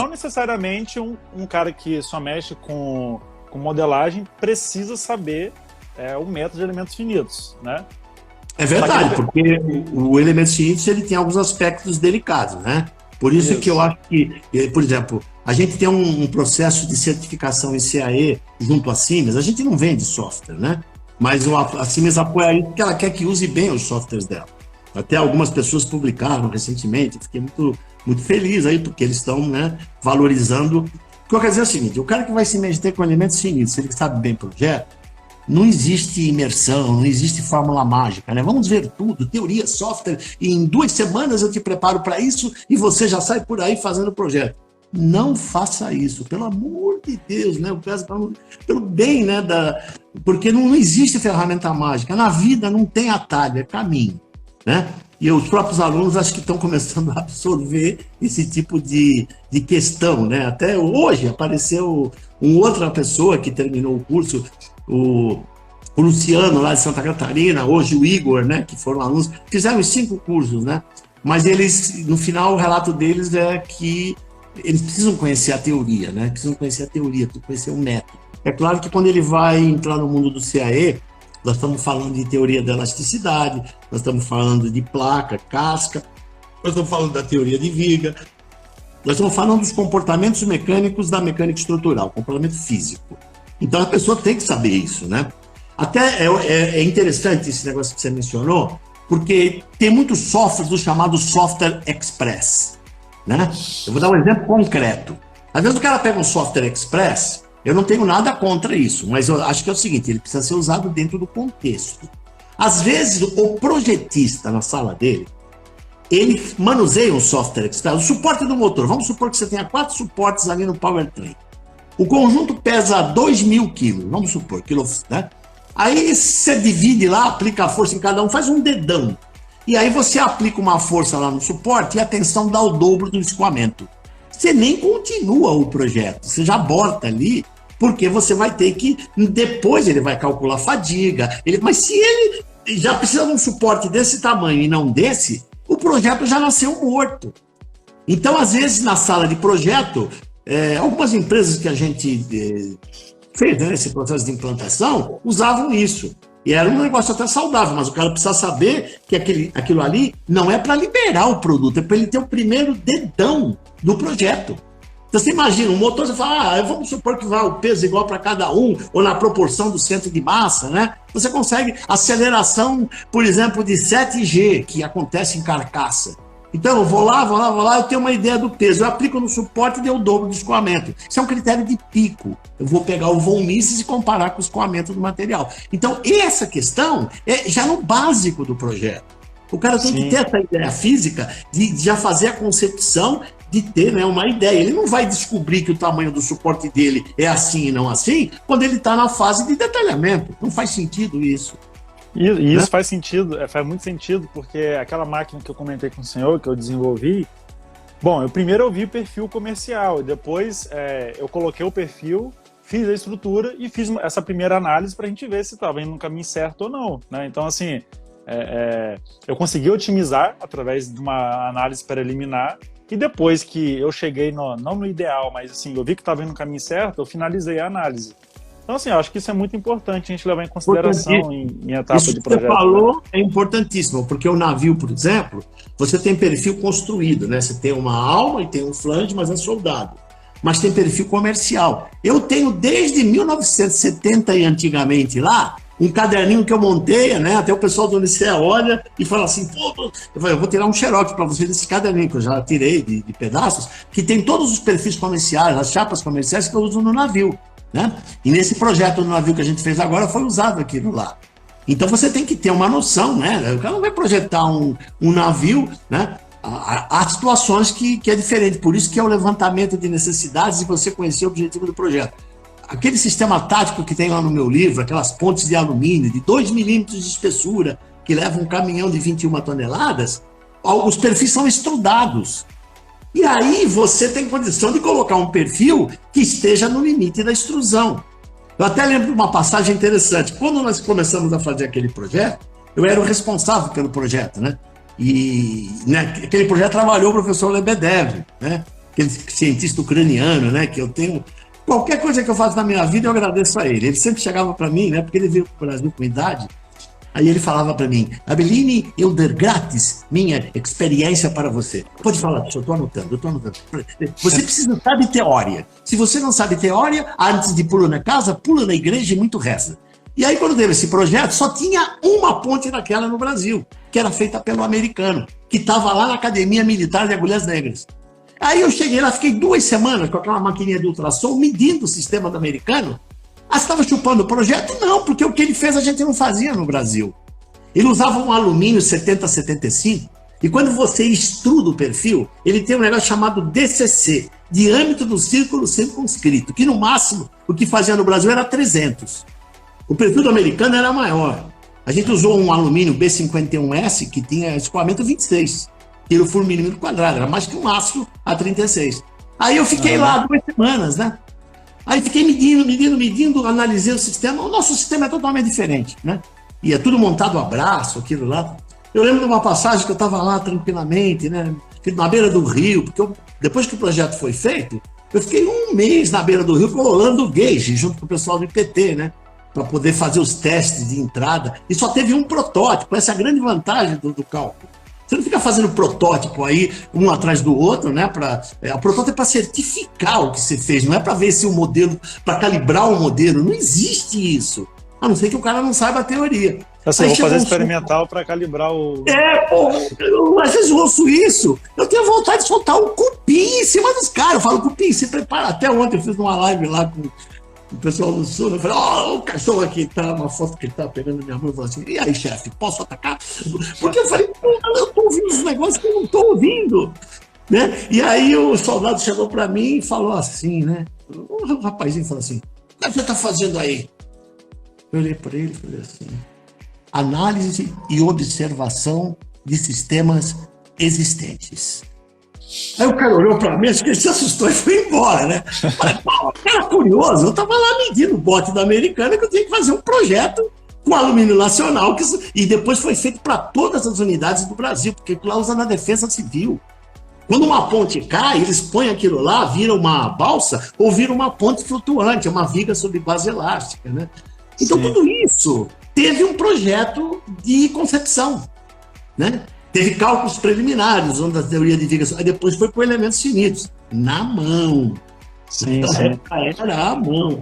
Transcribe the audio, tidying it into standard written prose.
não necessariamente um cara que só mexe com modelagem precisa saber o método de elementos finitos, né? É verdade, porque o elementos finitos ele tem alguns aspectos delicados, né? Por isso que eu acho que, por exemplo, a gente tem um processo de certificação em CAE junto à Siemens, a gente não vende software, né? Mas a Siemens apoia isso porque ela quer que use bem os softwares dela. Até algumas pessoas publicaram recentemente, fiquei muito feliz aí, porque eles estão, né, valorizando. O que eu quero dizer é o seguinte, o cara que vai se meter com elementos finitos, se ele sabe bem projeto, não existe imersão, não existe fórmula mágica, né? Vamos ver tudo, teoria, software, e em 2 semanas eu te preparo para isso e você já sai por aí fazendo o projeto. Não faça isso, pelo amor de Deus, né? Eu peço pelo bem, né? Porque não existe ferramenta mágica. Na vida não tem atalho, é caminho, né? E os próprios alunos acho que estão começando a absorver esse tipo de questão, né? Até hoje apareceu uma outra pessoa que terminou o curso, o Luciano, lá de Santa Catarina, hoje o Igor, né? Que foram alunos, fizeram os 5 cursos, né? Mas eles, no final, o relato deles é que eles precisam conhecer a teoria, né? Precisam conhecer a teoria, precisam conhecer o método. É claro que quando ele vai entrar no mundo do CAE, nós estamos falando de teoria da elasticidade, nós estamos falando de placa, casca, nós estamos falando da teoria de viga, nós estamos falando dos comportamentos mecânicos da mecânica estrutural, comportamento físico. Então a pessoa tem que saber isso, né? Até é interessante esse negócio que você mencionou, porque tem muitos softwares do chamado software express, né? Eu vou dar um exemplo concreto. Às vezes o cara pega um software express, eu não tenho nada contra isso, mas eu acho que é o seguinte, ele precisa ser usado dentro do contexto. Às vezes o projetista na sala dele, ele manuseia um software express, o suporte do motor, vamos supor que você tenha 4 suportes ali no powertrain. O conjunto pesa 2.000 quilos, vamos supor, né? Aí você divide lá, aplica a força em cada um, faz um dedão. E aí você aplica uma força lá no suporte e a tensão dá o dobro do escoamento. Você nem continua o projeto, você já bota ali, porque você vai ter que, depois ele vai calcular fadiga, mas se ele já precisa de um suporte desse tamanho e não desse, o projeto já nasceu morto. Então, às vezes, na sala de projeto, algumas empresas que a gente fez, né, esse processo de implantação, usavam isso. E era um negócio até saudável, mas o cara precisa saber que aquilo ali não é para liberar o produto, é para ele ter o primeiro dedão do projeto. Então você imagina, um motor, você fala, vamos supor que vai o peso igual para cada um, ou na proporção do centro de massa, né? Você consegue aceleração, por exemplo, de 7G, que acontece em carcaça. Então, eu vou lá, eu tenho uma ideia do peso, eu aplico no suporte e deu o dobro do escoamento. Isso é um critério de pico. Eu vou pegar o von Mises e comparar com o escoamento do material. Então, essa questão é já no básico do projeto. O cara tem que ter essa ideia física de já fazer a concepção, de ter, né, uma ideia. Ele não vai descobrir que o tamanho do suporte dele é assim e não assim, quando ele está na fase de detalhamento. Não faz sentido isso. E isso faz sentido, faz muito sentido, porque aquela máquina que eu comentei com o senhor, que eu desenvolvi, bom, eu primeiro ouvi o perfil comercial, e depois eu coloquei o perfil, fiz a estrutura e fiz essa primeira análise para a gente ver se estava indo no caminho certo ou não, né? Então, assim, eu consegui otimizar através de uma análise preliminar, e depois que eu cheguei, não no ideal, mas assim, eu vi que estava indo no caminho certo, eu finalizei a análise. Então, assim, eu acho que isso é muito importante a gente levar em consideração em etapa de projeto. Isso que você falou é importantíssimo, porque o navio, por exemplo, você tem perfil construído, né? Você tem uma alma e tem um flange, mas é soldado. Mas tem perfil comercial. Eu tenho desde 1970 e antigamente lá, um caderninho que eu montei, né? Até o pessoal do Liceu olha e fala assim, pô, eu vou tirar um xerox para você desse caderninho, que eu já tirei de pedaços, que tem todos os perfis comerciais, as chapas comerciais que eu uso no navio. Né? E nesse projeto do navio que a gente fez agora foi usado aquilo lá. Então você tem que ter uma noção, né? O cara não vai projetar um navio, né? Há situações que é diferente, por isso que é o levantamento de necessidades e você conhecer o objetivo do projeto. Aquele sistema tático que tem lá no meu livro, aquelas pontes de alumínio de 2 milímetros de espessura que levam um caminhão de 21 toneladas, os perfis são estudados. E aí você tem condição de colocar um perfil que esteja no limite da extrusão. Eu até lembro de uma passagem interessante. Quando nós começamos a fazer aquele projeto, eu era o responsável pelo projeto, né? E aquele projeto trabalhou o professor Lebedev, né? aquele cientista ucraniano, né? Que eu tenho. Qualquer coisa que eu faço na minha vida, eu agradeço a ele. Ele sempre chegava para mim, né? Porque ele veio para o Brasil com idade. Aí ele falava para mim, Abeline, eu der grátis minha experiência para você. Pode falar, eu estou anotando. Você precisa saber teoria. Se você não sabe teoria, antes de pular na casa, pula na igreja e muito reza. E aí, quando teve esse projeto, só tinha uma ponte daquela no Brasil, que era feita pelo americano, que estava lá na Academia Militar de Agulhas Negras. Aí eu cheguei lá, fiquei 2 semanas com aquela maquininha de ultrassom, medindo o sistema do americano. Ah, você estava chupando o projeto? Não, porque o que ele fez a gente não fazia no Brasil. Ele usava um alumínio 7075, e quando você extruda o perfil, ele tem um negócio chamado DCC, diâmetro do círculo circunscrito, que no máximo o que fazia no Brasil era 300. O perfil do americano era maior. A gente usou um alumínio B51S que tinha escoamento 26, quilo por milímetro quadrado, era mais que um aço A36. Aí eu fiquei lá 2 semanas, né? Aí fiquei medindo, analisei o sistema. O nosso sistema é totalmente diferente, né? E é tudo montado a braço, aquilo lá. Eu lembro de uma passagem que eu estava lá tranquilamente, né? Na beira do rio, porque depois que o projeto foi feito, eu fiquei 1 mês na beira do rio colando o gauge, junto com o pessoal do IPT, né? Para poder fazer os testes de entrada. E só teve um protótipo, essa é a grande vantagem do cálculo. Você não fica fazendo protótipo aí, um atrás do outro, né? O protótipo é para certificar o que você fez, não é para ver se o modelo, para calibrar o modelo. Não existe isso. A não ser que o cara não saiba a teoria. Assim, eu vou fazer experimental para calibrar o... Às vezes eu ouço isso, eu tenho vontade de soltar um cupim em cima dos caras. Eu falo, cupim, se prepara. Até ontem eu fiz uma live lá com o pessoal do Sul, eu falei, o cachorro aqui, tá uma foto que ele tá pegando na minha mão, eu falei assim, e aí, chefe, posso atacar? Porque eu falei, eu tô ouvindo os negócios que eu não tô ouvindo, né? E aí o soldado chegou pra mim e falou assim, né? O rapazinho falou assim, o que você tá fazendo aí? Eu olhei pra ele e falei assim, análise e observação de sistemas existentes. Aí o cara olhou pra mim, acho que ele se assustou e foi embora, né? Falei, pô, cara curioso, eu tava lá medindo o bote da Americana que eu tinha que fazer um projeto com alumínio nacional, e depois foi feito para todas as unidades do Brasil, porque lá usa na defesa civil. Quando uma ponte cai, eles põem aquilo lá, vira uma balsa ou vira uma ponte flutuante, uma viga sob base elástica, né? Então, tudo isso teve um projeto de concepção, né? Teve cálculos preliminares, onde a teoria de vigas, aí depois foi por elementos finitos, na mão. Sim. Era à mão.